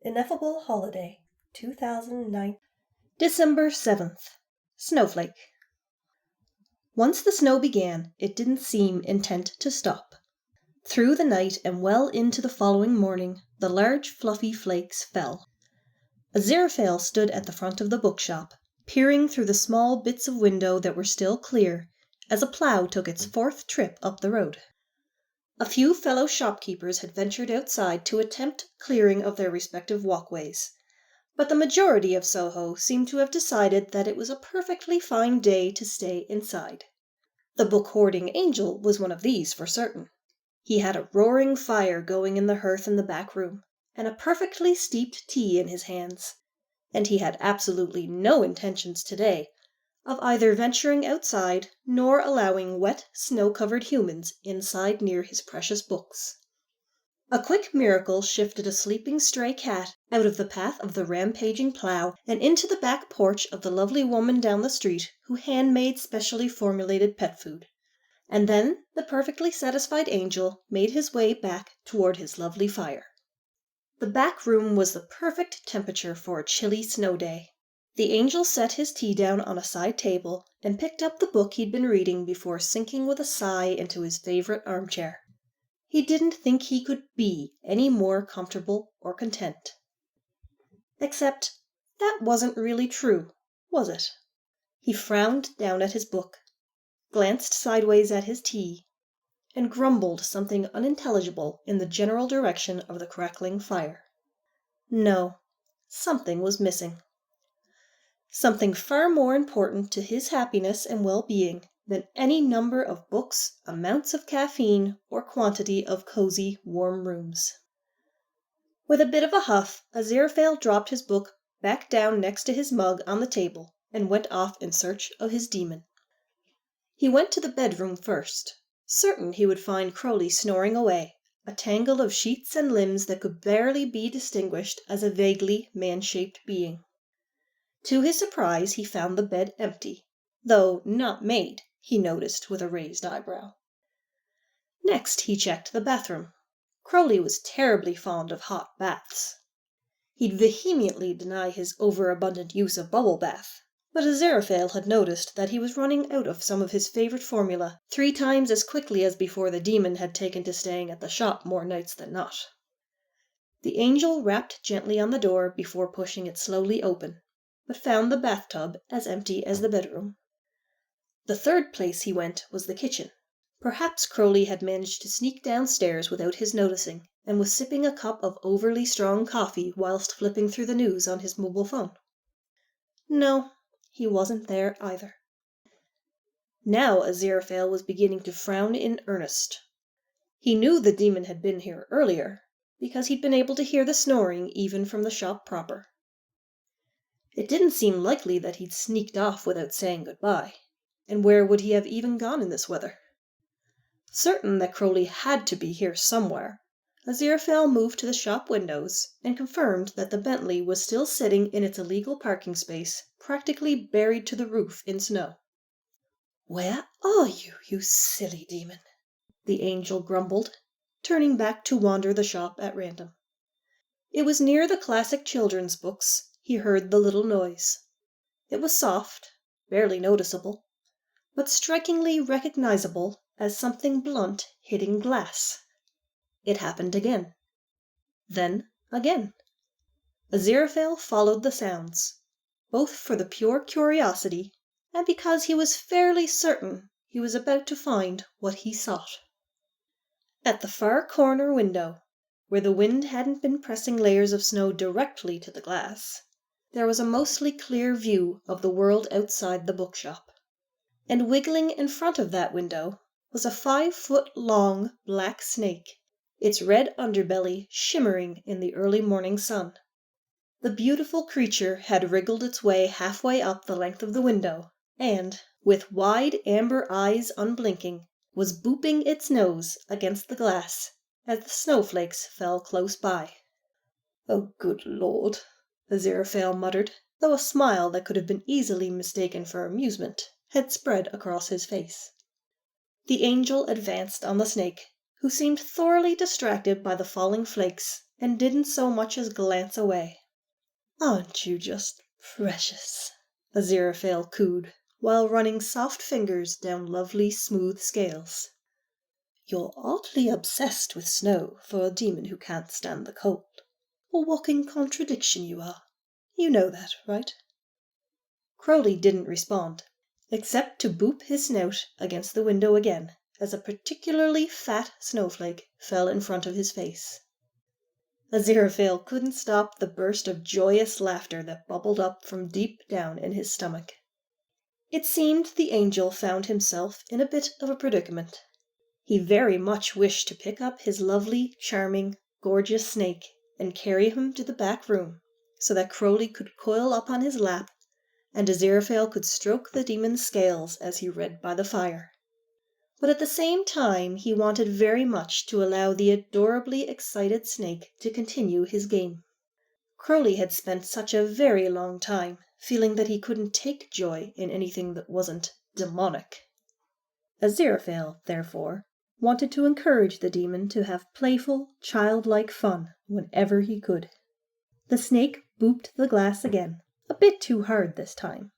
Ineffable Holiday, 2009. December 7th. Snowflake. Once the snow began, it didn't seem intent to stop. Through the night and well into the following morning, the large fluffy flakes fell. Aziraphale stood at the front of the bookshop, peering through the small bits of window that were still clear, as a plough took its fourth trip up the road. A few fellow shopkeepers had ventured outside to attempt clearing of their respective walkways, but the majority of Soho seemed to have decided that it was a perfectly fine day to stay inside. The book-hoarding Angel was one of these for certain. He had a roaring fire going in the hearth in the back room, and a perfectly steeped tea in his hands, and he had absolutely no intentions today of either venturing outside nor allowing wet, snow-covered humans inside near his precious books. A quick miracle shifted a sleeping stray cat out of the path of the rampaging plough and into the back porch of the lovely woman down the street who hand-made specially formulated pet food. And then the perfectly satisfied Angel made his way back toward his lovely fire. The back room was the perfect temperature for a chilly snow day. The Angel set his tea down on a side table and picked up the book he'd been reading before sinking with a sigh into his favorite armchair. He didn't think he could be any more comfortable or content. Except that wasn't really true, was it? He frowned down at his book, glanced sideways at his tea, and grumbled something unintelligible in the general direction of the crackling fire. No, something was missing. Something far more important to his happiness and well-being than any number of books, amounts of caffeine, or quantity of cozy, warm rooms. With a bit of a huff, Aziraphale dropped his book back down next to his mug on the table and went off in search of his demon. He went to the bedroom first, certain he would find Crowley snoring away, a tangle of sheets and limbs that could barely be distinguished as a vaguely man-shaped being. To his surprise, he found the bed empty, though not made, he noticed with a raised eyebrow. Next he checked the bathroom. Crowley was terribly fond of hot baths. He'd vehemently deny his overabundant use of bubble bath, but Aziraphale had noticed that he was running out of some of his favorite formula 3 times as quickly as before the demon had taken to staying at the shop more nights than not. The Angel rapped gently on the door before pushing it slowly open, but found the bathtub as empty as the bedroom. The third place he went was the kitchen. Perhaps Crowley had managed to sneak downstairs without his noticing, and was sipping a cup of overly strong coffee whilst flipping through the news on his mobile phone. No, he wasn't there either. Now Aziraphale was beginning to frown in earnest. He knew the demon had been here earlier, because he'd been able to hear the snoring even from the shop proper. It didn't seem likely that he'd sneaked off without saying goodbye, and where would he have even gone in this weather? Certain that Crowley had to be here somewhere, Aziraphale moved to the shop windows and confirmed that the Bentley was still sitting in its illegal parking space, practically buried to the roof in snow. "Where are you, you silly demon?" the Angel grumbled, turning back to wander the shop at random. It was near the classic children's books he heard the little noise. It was soft, barely noticeable, but strikingly recognizable as something blunt hitting glass. It happened again. Then again. Aziraphale followed the sounds, both for the pure curiosity and because he was fairly certain he was about to find what he sought. At the far corner window, where the wind hadn't been pressing layers of snow directly to the glass, there was a mostly clear view of the world outside the bookshop. And wiggling in front of that window was a 5-foot-long black snake, its red underbelly shimmering in the early morning sun. The beautiful creature had wriggled its way halfway up the length of the window, and, with wide amber eyes unblinking, was booping its nose against the glass as the snowflakes fell close by. "Oh, good Lord," Aziraphale muttered, though a smile that could have been easily mistaken for amusement had spread across his face. The Angel advanced on the snake, who seemed thoroughly distracted by the falling flakes, and didn't so much as glance away. "Aren't you just precious?" Aziraphale cooed, while running soft fingers down lovely smooth scales. "You're oddly obsessed with snow for a demon who can't stand the cold. A walking contradiction you are. You know that, right?" Crowley didn't respond, except to boop his snout against the window again, as a particularly fat snowflake fell in front of his face. Aziraphale couldn't stop the burst of joyous laughter that bubbled up from deep down in his stomach. It seemed the angel found himself in a bit of a predicament. He very much wished to pick up his lovely, charming, gorgeous snake and carry him to the back room, so that Crowley could coil up on his lap and Aziraphale could stroke the demon's scales as he read by the fire. But at the same time he wanted very much to allow the adorably excited snake to continue his game. Crowley had spent such a very long time feeling that he couldn't take joy in anything that wasn't demonic. Aziraphale, therefore, wanted to encourage the demon to have playful, childlike fun whenever he could. The snake booped the glass again, a bit too hard this time.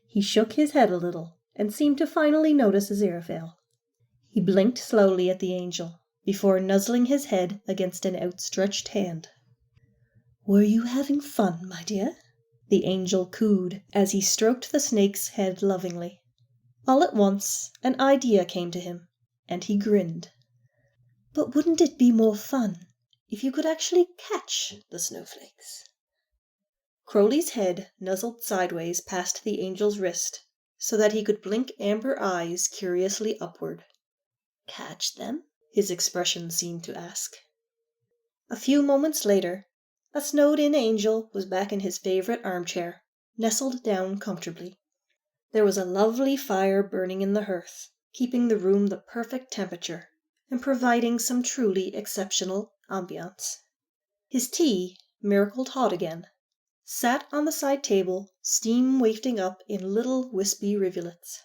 He shook his head a little, and seemed to finally notice Aziraphale. He blinked slowly at the angel, before nuzzling his head against an outstretched hand. "Were you having fun, my dear?" the angel cooed, as he stroked the snake's head lovingly. All at once an idea came to him, and he grinned. "But wouldn't it be more fun if you could actually catch the snowflakes?" Crowley's head nuzzled sideways past the angel's wrist, so that he could blink amber eyes curiously upward. "Catch them?" his expression seemed to ask. A few moments later, a snowed-in angel was back in his favorite armchair, nestled down comfortably. There was a lovely fire burning in the hearth, keeping the room the perfect temperature, and providing some truly exceptional ambiance. His tea, miracled hot again, sat on the side table, steam wafting up in little wispy rivulets.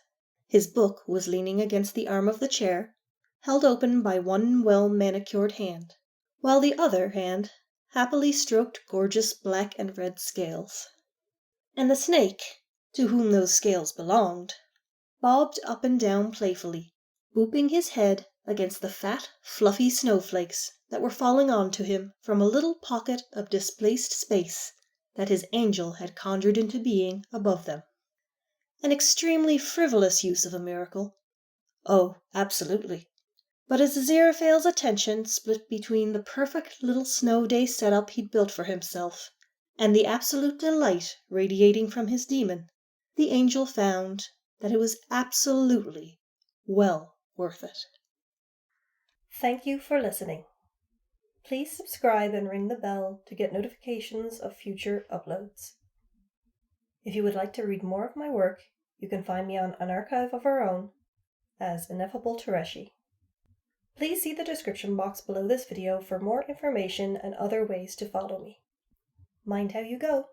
His book was leaning against the arm of the chair, held open by one well-manicured hand, while the other hand happily stroked gorgeous black and red scales. And the snake, to whom those scales belonged, bobbed up and down playfully, booping his head against the fat, fluffy snowflakes that were falling on to him from a little pocket of displaced space that his angel had conjured into being above them. An extremely frivolous use of a miracle. Oh, absolutely. But as Aziraphale's attention split between the perfect little snow day setup he'd built for himself and the absolute delight radiating from his demon, the angel found that it was absolutely well worth it. Thank you for listening. Please subscribe and ring the bell to get notifications of future uploads. If you would like to read more of my work, you can find me on An Archive of Our Own as Ineffable Tereshi. Please see the description box below this video for more information and other ways to follow me. Mind how you go.